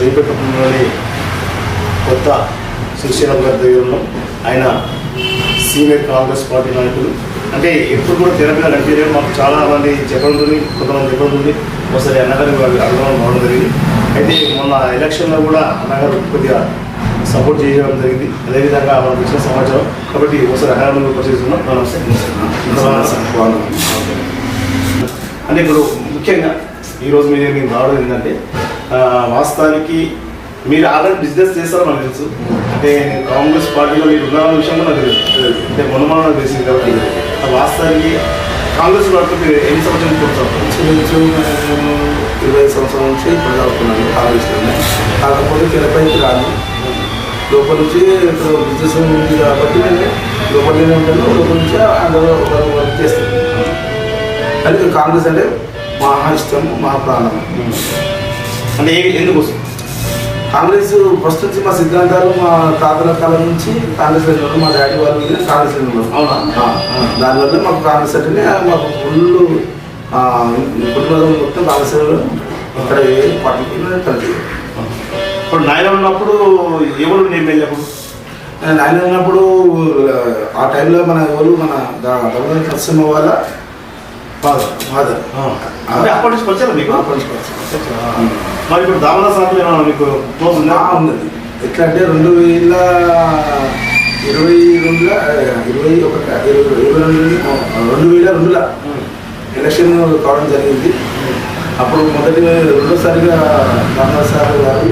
జయపేటలోని కొత్త శ్రీశైలం గారి దగ్గర ఉన్నాం. ఆయన సీనియర్ కాంగ్రెస్ పార్టీ నాయకులు. అంటే ఎప్పుడు కూడా తెలంగాణ నడిపేది మాకు చాలా మంది చెప్పడుతుంది, కొంతమంది చెప్పడుతుంది. ఒకసారి అన్నగారికి అడగడం రావడం జరిగింది. అయితే మొన్న ఎలక్షన్లో కూడా అన్నగారు కొద్దిగా సపోర్ట్ చేయడం జరిగింది. అదేవిధంగా మనకు వచ్చిన సమాచారం కాబట్టి ఒకసారి అన్నగారు పరిశీలిస్తున్నాం. అంటే ఇప్పుడు ముఖ్యంగా ఈరోజు మీరు రావడం ఏంటంటే వాస్తవానికి మీరు ఆల్రెడీ బిజినెస్ చేస్తారో నాకు తెలుసు. అంటే కాంగ్రెస్ పార్టీలో మీరు ఉన్న విషయంలో నాకు తెలుసు. అంటే మొన్న నాకు తెలిసింది కాబట్టి వాస్తవానికి కాంగ్రెస్ పార్టీ మీరు ఎన్ని సంవత్సరాలు ఇంచుమించు నేను 25 సంవత్సరాల నుంచి ఇప్పుడు చదువుకున్నాను కాంగ్రెస్లోనే. కాకపోతే తెరపైకి రాను, లోపల నుంచి ఇప్పుడు బిజినెస్ ఉంది కాబట్టి నేను లోపలనే ఉంటాను. లోపల నుంచి అందరూ వర్క్ చేస్తాను. కానీ కాంగ్రెస్ అంటే మహా ఇష్టం, మహా ప్రాణం. అంటే ఎందుకోసం కాంగ్రెస్ ఫస్ట్ నుంచి మా సిద్ధాంతాలు మా తాతల కాలం నుంచి కాంగ్రెస్ ఉన్నారు. మా డాడీ వాళ్ళు కాంగ్రెస్ ఉన్నారు. అవునా? దానివల్ల మాకు కాంగ్రెస్ అంటేనే మాకు ఫుల్ కుటుంబం మొత్తం కాంగ్రెస్ ఇక్కడ ఏ పార్టీకి కలిసి. ఇప్పుడు నాయన ఉన్నప్పుడు ఎవరు నేను వెళ్ళినప్పుడు నాయన ఉన్నప్పుడు ఆ టైంలో మన ఎవరు మన దమోదర నరసింహ వాళ్ళ ఫాదర్. అంటే అప్పటి నుంచి వచ్చారా మీకు? అప్పటి నుంచి వచ్చాను. మరి ఇప్పుడు దామోదర సార్లు ఏమన్నా మీకు క్లోజ్ ఉందా? ఉన్నది. ఎట్లా అంటే 2022లో 2002లో ఎలక్షన్ కావడం జరిగింది. అప్పుడు రెండోసారిగా దామోదర సార్ గారు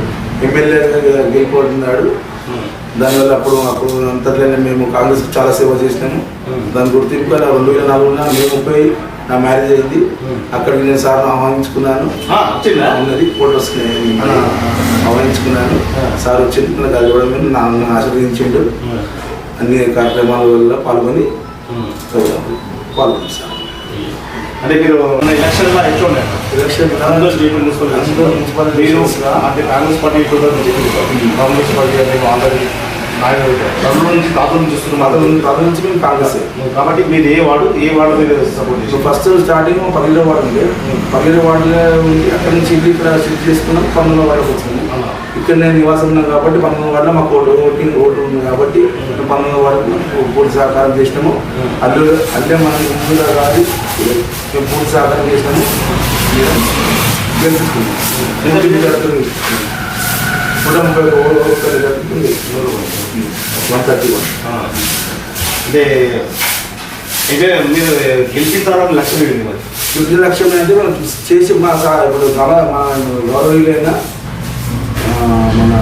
ఎమ్మెల్యేగా గెలిపోతున్నాడు. దానివల్ల అప్పుడు అంతట్లోనే మేము కాంగ్రెస్ చాలా సేవ చేసినాము. దాని గుర్తింపు 2004లో మేము పోయి నా మ్యారేజ్ అయింది. అక్కడికి నేను సార్ను ఆహ్వానించుకున్నాను. ఉన్నది ఫోటోస్ ఆహ్వానించుకున్నాను. సార్ వచ్చింది, నాకు అది కూడా నన్ను ఆశీర్వదించిండు. అన్ని కార్యక్రమాల పాల్గొని సార్. అంటే మీరు ఎలక్షన్ అంటే Congress party Congress party already తాతల నుంచి మేము కాంగ్రెస్. కాబట్టి మీరు ఏ వార్డు మీరు సపోర్ట్ చేస్తారు? ఫస్ట్ స్టార్టింగ్ 12వ వార్డు ఉంది. 12వ వార్డులో ఉంది. అక్కడి నుంచి ఇక్కడ షిఫ్ట్ చేసుకున్నాం. 19వ వార్డుకి వచ్చింది. ఇక్కడ నేను నివాసం ఉన్నాను కాబట్టి 19వ వార్డులో మాకు ఓటు ఉంది కాబట్టి 19వ వార్డుకు పూర్తి సహకారం చేసినాము. అంటే మన ఇందులో కాదు, మేము పూర్తి సహకారం చేసినాము. గెలుచుకున్నాం. 131. అంటే అయితే మీరు గెలిపించాలని లక్ష్యం ఏంటి? మరి గెలిచిన లక్ష్యం అంటే మనం చేసి మా ఇప్పుడు మా గౌరవీయులైన మన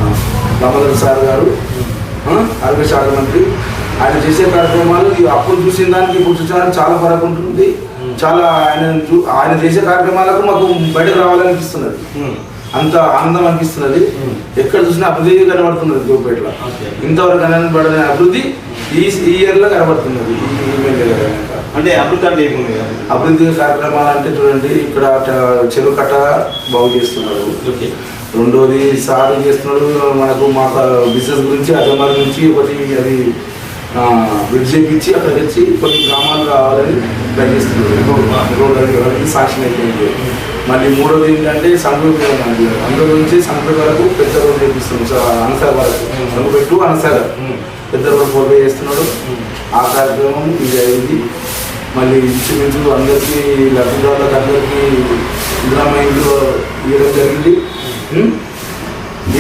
దామోదర సార్ గారు ఆరోగ్య శాఖ మంత్రి, ఆయన చేసే కార్యక్రమాలు అప్పుడు చూసిన దానికి ఇప్పుడు చూసిన చాలా ఫరక్ ఉంటుంది. చాలా ఆయన చేసే కార్యక్రమాలకు మాకు బయటకు రావాలనిపిస్తున్నది. అంత ఆనందం అనిపిస్తున్నది. ఎక్కడ చూసినా అభివృద్ధి కనబడుతున్నది. జోపేటలో ఇంతవరకు కనబడిన అభివృద్ధి ఈ ఇయర్లో కనబడుతున్నది. అంటే అభివృద్ధి అంటే ఏముంది? అభివృద్ధి కార్యక్రమాలు అంటే చూడండి, ఇక్కడ చెరువు కట్ట బాగు చేస్తున్నారు. రెండోది సార్ చేస్తున్నాడు. మనకు మా బిజినెస్ గురించి అజమారి నుంచి ఒకటి అది బ్రిడ్జ్ చేయించి అక్కడ తెచ్చి కొన్ని గ్రామాలు కావాలని ప్రయత్నిస్తున్నారు. రోడ్డు సాక్ష్యం అయిపోయింది. మళ్ళీ మూడోది ఏంటంటే సంగూరు, అందులో నుంచి సంగూరు వరకు పెద్ద రోడ్డు చేపిస్తున్నాం. అనసాగర్ వరకు సంగుపెట్టు అనసాగర్ పెద్ద రోడ్డు ఫోటో చేస్తున్నాడు. ఆ కార్యక్రమం ఇది అయింది. మళ్ళీ ఇంచుమించు అందరికీ లబ్ధిదారులకు అందరికీ ఇందిరామైండ్లు ఇవ్వడం జరిగింది.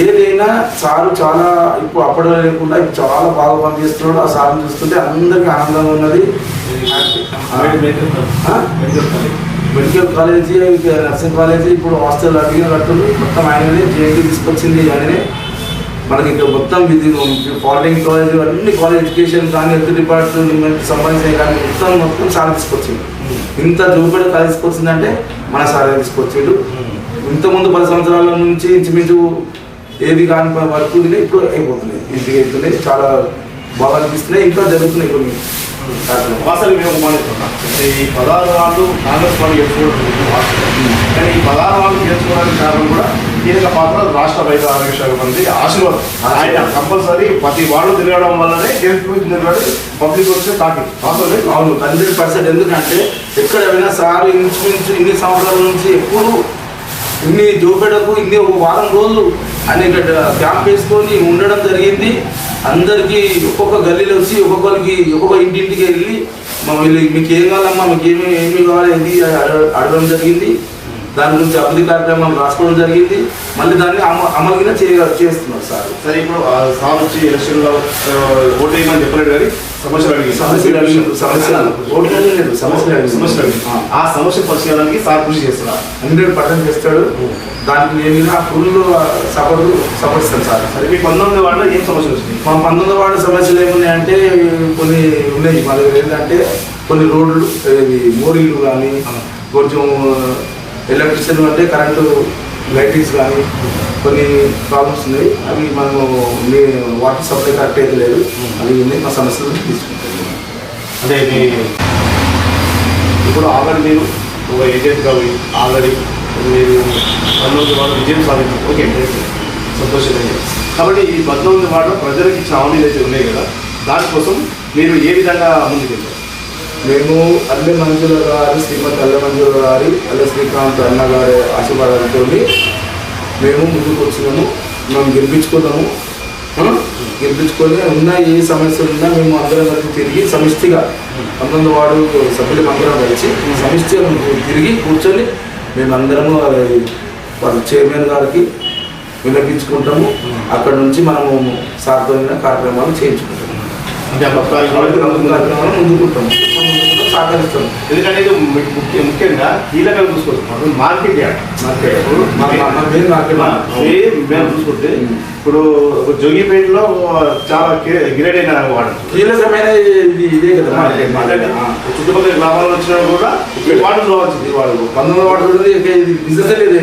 ఏదైనా సారు చాలా ఇప్పుడు అప్పట్లో లేకుండా ఇప్పుడు చాలా బాగా పనిచేస్తున్నాడు. ఆ సార్ని చూస్తుంటే అందరికీ ఆనందంగా ఉన్నది. మెడికల్ కాలేజీ, నర్సింగ్ కాలేజీ, ఇప్పుడు హాస్టల్ అడిగిన కడుతుంది. మొత్తం ఆయననే జేఎన్టీ తీసుకొచ్చింది. ఆయననే మనకి ఇక్కడ మొత్తం ఇది పాలిటెక్నిక్ కాలేజ్ అన్ని కాలేజ్ ఎడ్యుకేషన్ కానీ హెల్త్ డిపార్ట్మెంట్ సంబంధించిన కానీ మొత్తం సార్ తీసుకొచ్చింది. ఇంత జోపేట కాలేజ్ తీసుకొచ్చిందంటే మన సార్ తీసుకొచ్చిండు. ఇంతకుముందు 10 సంవత్సరాల నుంచి ఇంచుమించు ఏది కాని వర్క్ ఇప్పుడు అయిపోతున్నాయి. ఇంటికి అవుతున్నాయి. చాలా బాగా అనిపిస్తున్నాయి. ఇంకా జరుగుతున్నాయి కొన్ని. అసలు మేము మానేస్తున్నాం. ఈ 16 వాళ్ళు కాంగ్రెస్ వాళ్ళు గెలుచుకోవడం, కానీ ఈ 16 వాళ్ళు గెలుచుకోవడానికి కారణం కూడా కీలక పాత్ర రాష్ట్ర వైద్య ఆరోగ్య శాఖ మంత్రి ఆశీర్వాదం. ఆయన కంపల్సరీ ప్రతి వాళ్ళు తిరగడం వల్లనే గెలుచుకుంటున్నటువంటి పబ్లిక్ వచ్చే టాపిక్. అసలు అవును 100%. ఎందుకంటే ఎక్కడ అయినా సార్ ఇంచుమించు ఇన్ని సంవత్సరాల నుంచి ఎప్పుడు ఇన్ని జోపేటకు ఇన్ని ఒక వారం రోజులు అని ఇక్కడ క్యాంప్ వేసుకొని ఉండడం జరిగింది. అందరికీ ఒక్కొక్క గల్లీలో వచ్చి ఒక్కొక్క ఇంటింటికి వెళ్ళి మీకు ఏం కావాలమ్మా, మీకు ఏమి కావాలి ఇది అడగడం జరిగింది. దాని గురించి అభివృద్ధి కార్యక్రమాలు రాసుకోవడం జరిగింది. మళ్ళీ దాన్ని అమలుగా చేస్తున్నారు సార్. సరే, ఇప్పుడు సార్ వచ్చి ఎలక్షన్లో ఓటు వేయమని చెప్పలేదు కానీ సమస్యలు ఆ సమస్య పరిశీలనకి సార్ కృషి చేస్తున్నారు. 100% చేస్తాడు. దానికి నేను ఫుల్ సపోర్ట్ ఇస్తాను సార్. సరే, మీ 19 వార్డులో ఏం సమస్యలు వచ్చింది? మా 19 వార్డు సమస్యలు ఏమున్నాయంటే కొన్ని ఉన్నాయి మా దగ్గర. ఏంటంటే కొన్ని రోడ్లు, మోరీలు కానీ, కొంచెం ఎలక్ట్రిసిటీ అంటే కరెంటు లైటింగ్స్ కానీ కొన్ని ప్రాబ్లమ్స్ ఉన్నాయి. అవి మనము వాటర్ సప్లై కరెక్ట్ అయితే లేదు. అవి ఉన్నాయి, మా సమస్యలు తీసుకుంటాం. అంటే ఇప్పుడు ఆల్రెడీ మీరు ఒక ఏజెంట్గా ఆల్రెడీ మీరు 19 వార్డు విజయం సాధించారు. ఓకే, సంతోషంగా. కాబట్టి ఈ 19 వార్డులో ప్రజలకు ఇచ్చిన హామీలు అయితే ఉన్నాయి కదా, దానికోసం మీరు ఏ విధంగా ముందుకెళ్తారు? మేము అల్లె మంజుల గారు, శ్రీమతి అల్లె మంజుల గారి, అల్లె శ్రీకాంత్ అన్న గారి ఆశీర్వాదాలతో మేము ముందుకు వచ్చినాము. మేము గెలిపించుకొని ఉన్న ఏ సమస్యలు ఉన్నా మేము అందరం కలిసి తిరిగి సమిష్టిగా 19 వార్డు సభ్యులు అందరం కలిసి సమిష్టిగా తిరిగి కూర్చొని మేమందరము వాళ్ళ చైర్మన్ గారికి విన్నపించుకుంటాము. అక్కడ నుంచి మనము సార్థమైన కార్యక్రమాలు చేయించుకుంటాము. అంటే కార్యక్రమాలు ముందుకుంటాము, సహకరిస్తాము. ఎందుకంటే ఇది ముఖ్యంగా కీలకంగా చూసుకోవచ్చు. మార్కెట్ మేము చూసుకుంటే ఇప్పుడు జోగిపేటలో చాలా గిరేట్ అయిన వాడు, కీలకమైన ఇదే కదా. చుట్టుపక్కల గ్రామాల్లో వచ్చినా కూడా ఈ వార్డు రావాల్సింది. ఈ వార్డు 19 వార్డు బిజినెస్ లేదు.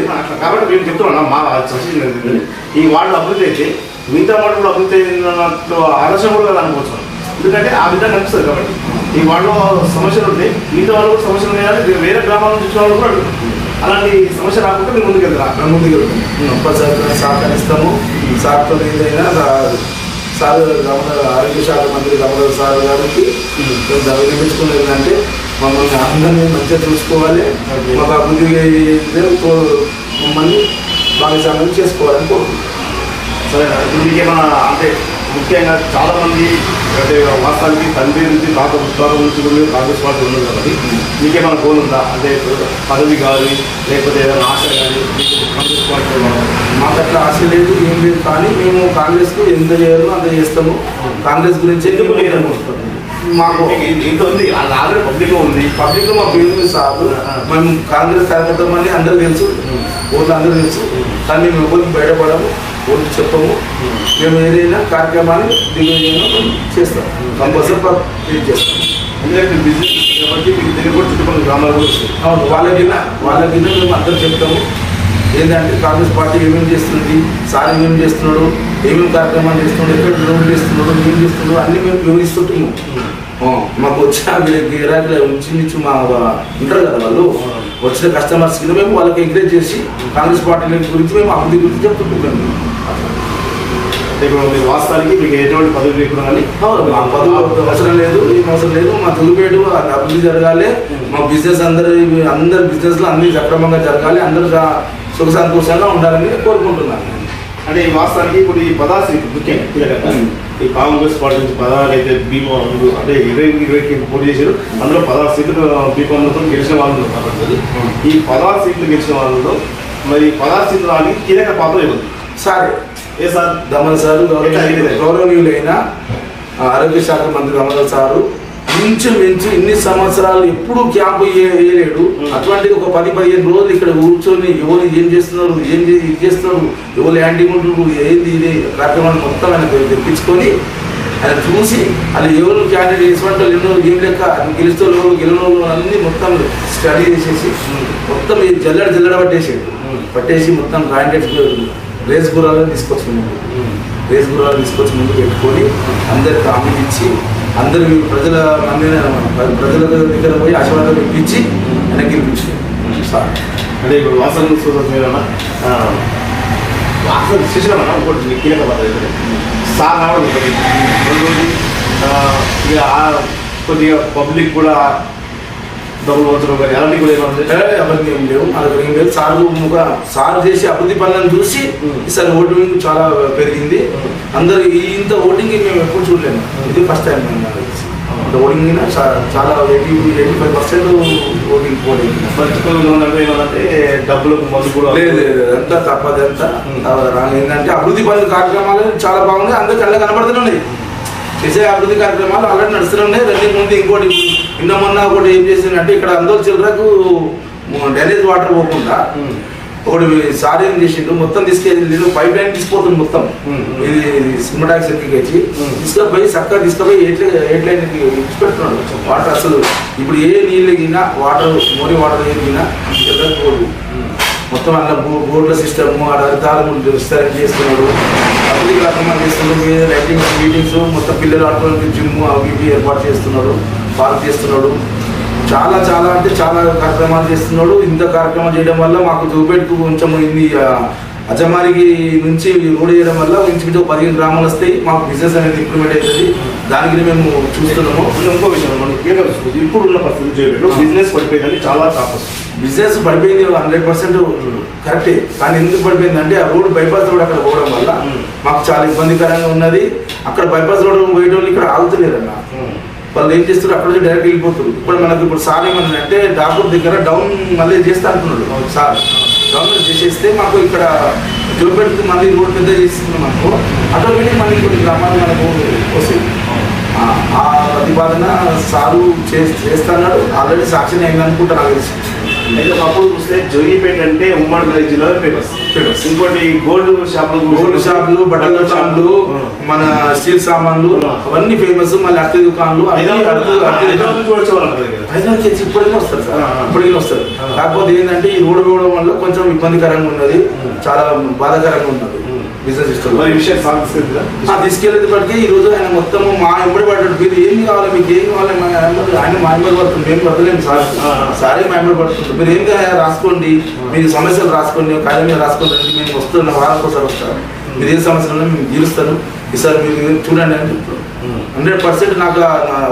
కాబట్టి మేము చెప్తున్నాం, మా ఈ వార్డు అభివృద్ధి అయితే మిగతా వార్డు కూడా అభివృద్ధి అయినట్లు ఆలోచన కూడా అనుకోవచ్చు. ఎందుకంటే ఆ విధంగా కనిపిస్తుంది. కాబట్టి ఈ వార్డులో సమస్యలు ఉంటాయి, మిగతా వాళ్ళు కూడా సమస్యలు ఉన్నాయని వేరే గ్రామాల నుంచి వచ్చిన వాళ్ళు కూడా అడుగుతారు. అలాంటి సమస్య రాకుండా మేము ముందుకెళ్తాం. కంపల్సరీ సహకరిస్తాము. సార్తో ఏదైనా సార్ ఆరోగ్య శాఖ మంత్రి గమల సార్ గారికి వినిపించుకునేది ఏంటంటే మమ్మల్ని అందరినీ మంచిగా చూసుకోవాలి, మాకు అభివృద్ధి మమ్మల్ని భాగస్వామ్యం చేసుకోవాలని కోరుకుంటున్నాం. సరే, ఇప్పుడు మీకేమన్నా అంటే ముఖ్యంగా చాలామంది అంటే వాస్తవానికి తండ్రి నుంచి తాత పుస్తకాల నుంచి కూడా కాంగ్రెస్ పార్టీ ఉన్నది కాబట్టి మీకేమైనా గోల్ ఉందా? అంటే పదవి కానీ లేకపోతే ఏదైనా ఆశ కానీ కాంగ్రెస్ పార్టీ? మాకు అట్లా ఆశ లేదు, ఏం లేదు. కానీ మేము కాంగ్రెస్కు ఎంత చేయాలో అంత చేస్తాము. కాంగ్రెస్ గురించి ఎందుకు లేదనుకుంటున్నాం. మాకు ఇంత ఉంది, ఆల్రెడీ పబ్లిక్లో ఉంది. పబ్లిక్లో మా పేరు సార్, మేము కాంగ్రెస్ కార్యకర్తమని అందరూ తెలుసు, ఓట్లు అందరూ తెలుసు. కానీ మేము ఎవరికి బయటపడము, ఓట్లు చెప్పము. మేము ఏదైనా కార్యక్రమాన్ని దిగ్విజయంగా చేస్తాం, కంపల్సరీ చేస్తాం. ఎందుకంటే బిజినెస్ కాబట్టి మీకు దగ్గర కూడా చుట్టుపక్కల గ్రామాలు కూడా వస్తాయి. అవును, వాళ్ళ కింద మేము అందరూ చెప్తాము. ఏంటంటే కాంగ్రెస్ పార్టీ ఏమేమి చేస్తుంది, సార్ ఏమేమి చేస్తున్నాడు, ఏమేమి కార్యక్రమాలు చేస్తున్నాడు, ఎక్కడ రోడ్లు చేస్తున్నాడు, ఏం చేస్తున్నాడు అన్నీ మేము వివరిస్తుంటాము. మాకు వచ్చిన గిరాకీలు నుంచి మా ఉంటారు కదా, వాళ్ళు వచ్చిన కస్టమర్స్ కింద మేము వాళ్ళకి ఎంకరేజ్ చేసి కాంగ్రెస్ పార్టీ గురించి మేము అభివృద్ధి గురించి చెప్తుంటున్నాము. ఇప్పుడు మీరు వాస్తవానికి మీకు ఎటువంటి పదవి లేకుండా కానీ మా పదవి అవసరం లేదు, ఏం అవసరం లేదు. మా తెలుగుపేట అభివృద్ధి జరగాలి, మా బిజినెస్ అందరి బిజినెస్లో అన్ని సక్రమంగా జరగాలి, అందరూ సుఖ సంతోషంగా ఉండాలని కోరుకుంటున్నాను. అంటే ఈ వాస్తవానికి ఇప్పుడు ఈ 16 సీట్లు ముఖ్యంగా ఈ కాంగ్రెస్ పార్టీ నుంచి 16 అయితే బీఫామ్లు అంటే 20 పోటీ చేశారు. అందులో 16 సీట్లు బీఫామ్లతో గెలిచిన వాళ్ళు కాబట్టి ఈ 16 సీట్లు గెలిచిన వాళ్ళలో మరి 16 సీట్లు రానికి కీలక పాత్ర ఇవ్వదు సార్. ఏ సార్? గమన సారు గౌరవనీయులైన ఆరోగ్య శాఖ మంత్రి గమన సారు మించు ఇన్ని సంవత్సరాలు ఎప్పుడు క్యాంపు వేయలేడు. అటువంటిది ఒక 10-15 రోజులు ఇక్కడ కూర్చొని ఎవరు ఏం చేస్తున్నారు, ఏం చేస్తున్నారు, ఎవరు ల్యాండింగ్ ఉంటున్నారు, ఏంది ఇది కార్యక్రమాన్ని మొత్తం ఆయన తెప్పించుకొని ఆయన చూసి అది ఎవరు క్యాండిడేట్ వేసినట్టు ఎన్నో ఏం లెక్క గెలుస్తూ గెలవడం అన్నీ మొత్తం స్టడీ చేసేసి మొత్తం జల్లడ పట్టేసి మొత్తం క్యాండిడేట్స్ రేస్ గుర్రాలను తీసుకొచ్చి ముందు పెట్టుకొని అందరికి హామీ ఇచ్చి అందరు ప్రజల దగ్గర పోయి ఆశీర్వాదాలు ఇప్పించి వెనక్కి గెలిపించారు సార్. అంటే ఇప్పుడు వాసన శిశురమా ఇంకోటి కీలక పాత్ర సార్ రావడం ఒకటి, రెండోది కొద్దిగా పబ్లిక్ కూడా డబ్బులు వంచడం కానీ అలాంటివి కూడా ఏమన్నా అవన్నీ ఏం లేవు, మన దగ్గర ఏం లేదు. సార్ చేసే అభివృద్ధి పనులను చూసి ఈసారి ఓటింగ్ చాలా పెరిగింది. అందరు ఇంత ఓటింగ్ మేము ఎప్పుడు చూడలేము, ఇది ఫస్ట్ టైం మేము ఓటింగ్ చాలా 85% ఓటింగ్ పోలింగ్. అంటే ఏమంటే డబ్బులకు మందు కూడా లేదు అంతా తప్పదంతా ఏంటంటే అభివృద్ధి పనుల కార్యక్రమాలు చాలా బాగున్నాయి, అందరు కళ్ళ కనబడుతూనే ఉన్నాయి. చేసే అభివృద్ధి కార్యక్రమాలు ఆల్రెడీ నడుస్తూనే ఉన్నాయి. రన్నింగ్ ముందు ఇంకోటి నిన్న మొన్న ఒకటి ఏం చేసిందంటే ఇక్కడ అందరూ చిల్లరకు డ్రైనేజ్ వాటర్ పోకుండా ఒకటి సార్ ఏం చేసిండు, మొత్తం తీసుకెళ్ళి పైప్ లైన్ తీసుకుపోతుంది మొత్తం. ఇది సినిమాటాక్స్ ఎక్కించి తీసుకుపోయి చక్కగా తీసుకుపోయి ఎయిట్ లైన్ ఇచ్చిపెడుతున్నాడు వాటర్. అసలు ఇప్పుడు ఏ నీళ్ళు ఎగినా వాటర్ మోరీ వాటర్ ఎగినా చిల్లరకు పోదు. మొత్తం అలా బోర్డుల సిస్టమ్ అధికారులు విస్తరణ చేస్తున్నాడు, అభివృద్ధి కార్యక్రమాలు చేస్తున్నాడు, లైటింగ్స్ మీటింగ్స్ మొత్తం పిల్లలు ఆడుకోవడానికి జిమ్ అవి ఏర్పాటు చేస్తున్నాడు, పార్క్ చేస్తున్నాడు. చాలా చాలా అంటే చాలా కార్యక్రమాలు చేస్తున్నాడు. ఇంత కార్యక్రమాలు చేయడం వల్ల మాకు చూపెట్టుకు కొంచెం ఇన్ని అజమారికి నుంచి రోడ్ చేయడం వల్ల ఇంచుమించు 15 గ్రామాలు వస్తాయి, మాకు బిజినెస్ అనేది ఇంప్రూవ్మెంట్ అవుతుంది. దానికి మేము చూస్తున్నాము. ఇంకో విషయం మనకి ఇప్పుడున్న పరిస్థితి బిజినెస్ పడిపోయిందని చాలా టాపర్స్. బిజినెస్ పడిపోయింది 100% కరెక్టే, కానీ ఎందుకు పడిపోయింది అంటే ఆ రోడ్ బైపాస్ రోడ్ అక్కడ పోవడం వల్ల మాకు చాలా ఇబ్బందికరంగా ఉన్నది. అక్కడ బైపాస్ రోడ్ పోయేటోళ్ళు ఇక్కడ ఆగుతలేరన్న, వాళ్ళు ఏం చేస్తారు అక్కడ నుంచి డైరెక్ట్ వెళ్ళిపోతారు. ఇప్పుడు సార్ ఏమన్నారంటే డాకూర్ దగ్గర డౌన్ మళ్ళీ చేస్తా అంటున్నాడు సార్. డౌన్ చేసేస్తే మాకు ఇక్కడ జోపేటకు మళ్ళీ రోడ్ పెద్ద చేస్తున్నాం అనుకో, ఆటోమేటిక్ మళ్ళీ కొన్ని గ్రామాలు మనకు వస్తాయి. ఆ ప్రతిపాదన సారు చేస్తున్నాడు, ఆల్రెడీ సాక్షి అయింది అనుకుంటా నాకు తెలిసి. అయితే అప్పుడు చూస్తే జోగిపేట అంటే ఉమ్మడి విలేజ్ జిల్లా ఫేమస్. ఇంకోటి గోల్డ్ షాపులు, బట్టల షాపులు, మన స్టీల్ సామాన్లు అవన్నీ ఫేమస్. మళ్ళీ అట్టి దుకాణాలు హైదరాబాద్ చేసి ఇప్పటికీ వస్తారు సార్, ఇప్పటికీ వస్తారు. కాకపోతే ఏంటంటే ఈ రోడ్డు పోవడం వల్ల కొంచెం ఇబ్బందికరంగా ఉన్నది, చాలా బాధాకరంగా ఉన్నది బిజినెస్ సిస్టమ్. తీసుకెళ్ళేటప్పటికీ ఈ రోజు ఆయన మొత్తం మా ఎంబడి పడ్డాడు. మీరు ఏం కావాలి, మీకు ఏం కావాలి, ఆయన మా ఎంబడి పడుతుంది, మేము పడలేము సార్, సారే మా ఎంబడి పడుతుంది. మీరు ఏం రాసుకోండి, మీరు సమస్యలు రాసుకోండి, కాలం మీద రాసుకోండి, మేము వస్తున్న వారానికి ఒకసారి వస్తాను, మీరు ఏ సమస్యలు మేము తీరుస్తాను ఈసారి మీరు చూడండి అని చెప్తాను. 100% నాకు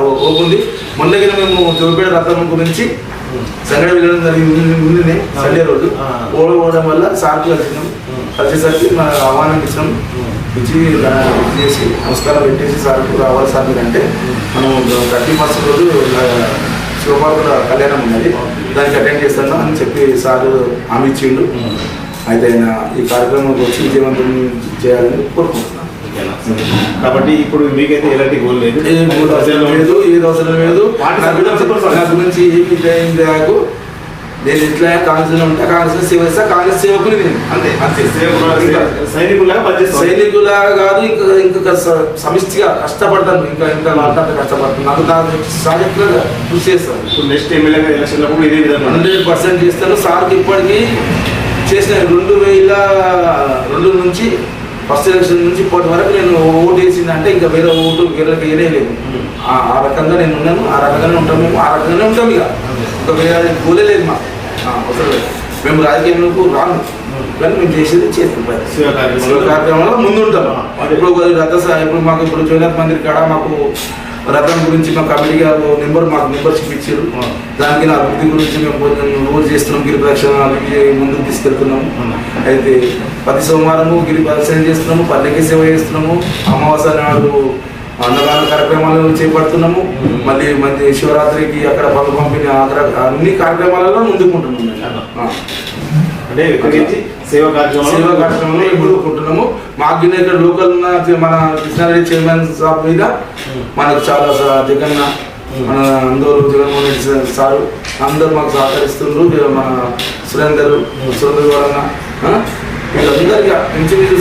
ఓపు ఉంది. మొన్నగిన మేము జోగిపేట రత్నం గురించి సంగడి వెళ్ళడం జరిగింది సండే రోజు. పోవడం వల్ల సార్కి కలిసేసరికి మన ఆహ్వానం ఇచ్చినాం, ఇచ్చి చేసి నమస్కారం పెట్టేసి సార్కు రావాలి సార్ అంటే మనం 30 రోజు శివపార్వతుల కళ్యాణం ఉన్నది, దానికి అటెండ్ చేస్తాను అని చెప్పి సార్ హామీ ఇచ్చిండు. అయితే ఆయన ఈ కార్యక్రమం వచ్చి విజయవంతం చేయాలని కోరుకుంటున్నాను. కాబట్టి ఇప్పుడు మీకైతే ఎలాంటి గోల్ లేదు, ఏది అవసరం లేదు. నా గురించి ఏమి లేకు, నేను ఎట్లా కాంగ్రెస్ ఉంటే కాంగ్రెస్ సేవ చేస్తా, కాంగ్రెస్ సేవకుని నేను అంతే అంతే. సైనికులా కాదు, ఇంకా సమిష్టిగా కష్టపడతాను, ఇంకా ఇంకా మాట్లాడితే కష్టపడుతున్నాను. నాకు సాధ్యతగా కృషి చేస్తాను. ఇప్పుడు నెక్స్ట్ ఎమ్మెల్యేగా ఎలక్షన్లో కూడా ఇదే విధంగా 100% చేస్తాను. సార్కి ఇప్పటికీ చేసిన 2002 నుంచి ఫస్ట్ ఎలక్షన్ నుంచి ఇప్పటి వరకు నేను ఓటు వేసిందంటే ఇంకా వేరే ఓటు వేరేకి వేయలేదు. ఆ రకంగా నేను ఉన్నాను, ఆ రకంగానే ఉంటాం, మేము ఆ రకంగానే ఉంటాం. ఇక ఇంకా వేరే గోలే లేదు మాకు, అవసరం లేదు. మేము రాజకీయంలోకి రాను, కానీ మేము చేసేది చేస్తాం, కార్యక్రమంలో ముందు ఉంటాం. ఇప్పుడు ఇప్పుడు మాకు ఇప్పుడు జగన్నాథ్ మందిర్ కాడ మాకు రథం గురించి మా కమిటీగా మాకు మెంబర్షిప్ ఇచ్చారు. దానికి నా అభివృద్ధి గురించి మేము కొంచెం రోజు చేస్తున్నాం, గిరి ప్రదక్షిణ ముందుకు తీసుకెళ్తున్నాము. అయితే ప్రతి సోమవారము గిరి ప్రదక్షిణ చేస్తున్నాము, పల్లెకి సేవ చేస్తున్నాము, అమావాస్య నాడు అన్నదాన కార్యక్రమాలు చేపడుతున్నాము. మళ్ళీ మంచి శివరాత్రికి అక్కడ పనులు పంపిణీ అన్ని కార్యక్రమాలలో ముందుకుంటున్నాము. అంటే సేవా కార్యక్రమంలో ఎదుర్కొంటున్నాము. మాకు ఇక్కడ లోకల్ మన కృష్ణారెడ్డి చైర్మన్ సాబ్ మీద మనకు చాలా జగన్న, మన అందరూ జగన్మోహన్ రెడ్డి సారు అందరూ మాకు సహకరిస్తున్నారు. మన సురేందర్ వలన వీళ్ళందరికీ ఇంచుమించు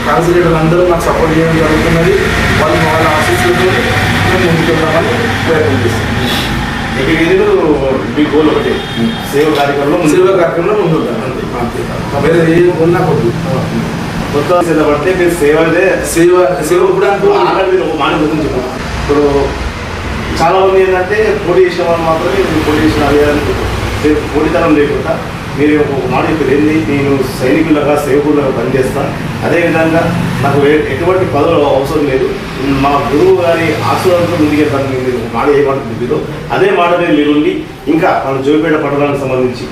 కాన్సన్ట్రేటర్ అందరూ మాకు సపోర్ట్ చేయడం జరుగుతున్నది. వాళ్ళ ఆశీస్సులతో మేము ముందుకెళ్తామని ప్రయత్నం చేస్తాం. మీ గోల్ ఒకటి సేవా కార్యక్రమంలో ముందు ఉంటాను. వేరే ఏ ఉన్నా కొద్దు మొత్తం పడితే మీరు సేవ కూడా ఇప్పుడు చాలా మంది ఏంటంటే పోటీ చేసిన వాళ్ళు మాత్రమే పోటీ చేసిన అదే పోటీతనం లేకుండా మీరు ఒక మాట చెప్పారు ఏంది, నేను సైనికులుగా సేవకులుగా పనిచేస్తా, అదేవిధంగా నాకు ఎటువంటి పదవులు అవసరం లేదు, మా గురువు గారి ఆశీర్వాదంతో ముందుకెళ్తాను. మీరు ఒక మాట ఏ మాట మీరు అదే మాట మీద మీరు ఉండి ఇంకా మన జోగిపేట పట్టణానికి సంబంధించి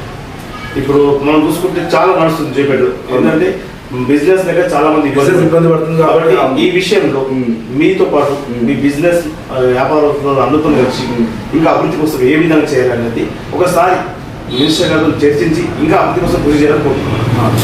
ఇప్పుడు మనం చూసుకుంటే చాలా నడుస్తుంది జోగిపేట. ఎందుకంటే బిజినెస్ దగ్గర చాలా మంది ఇబ్బంది పడుతుంది కాబట్టి ఈ విషయంలో మీతో పాటు మీ బిజినెస్ వ్యాపారంలో అందరితో కలిసి ఇంకా అభివృద్ధి కోసం ఏ విధంగా చేయాలనేది ఒకసారి మినిస్టర్ గారితో చర్చించి ఇంకా అభివృద్ధి కోసం కృషి చేయాలని కోరుకుంటున్నాను.